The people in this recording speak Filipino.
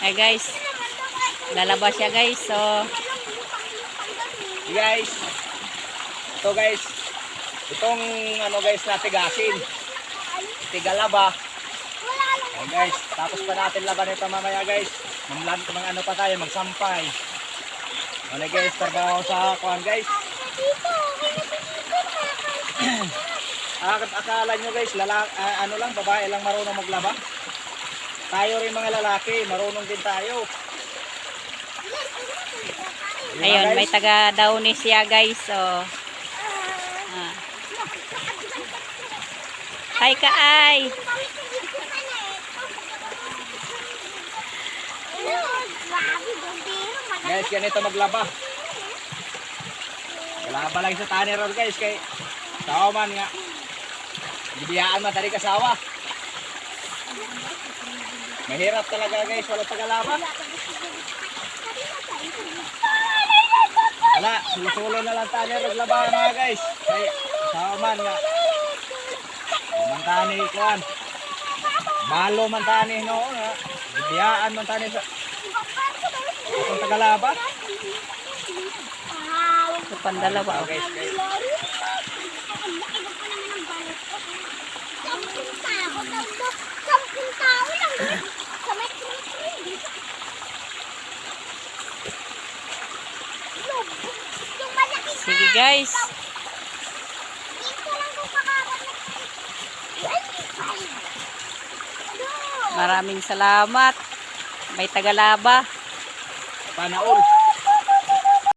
Ay guys, lalabas siya guys. So, guys, ito guys, itong ano guys na tigasin, tigalaba. Ay guys, tapos pa natin laban ito mamaya guys. Mga ano pa tayo, magsampay. Ano guys, trabaho sa kuhan guys. Akala nyo guys, ano lang, babae lang marunong maglaba. Tayo rin mga lalaki, marunong din tayo. ayun, may taga Downy siya guys. So, hi ka ay. Guys, ganito maglaba. Maglaba lang sa tanner road guys, kay tao man nga. Bibiyaan man tadi kasawa. Mahirap talaga guys, wala pagalaba. Wala, sulo-sulo na lang tanner road labahan mga guys. Kay tao man nga. Mantani kuan. Balo man tani no nga. Bibiyaan man tani sa kung tagalaba. So, pandalawa. Okay, guys. Sige guys. Maraming salamat. May tagalaba. Panaol.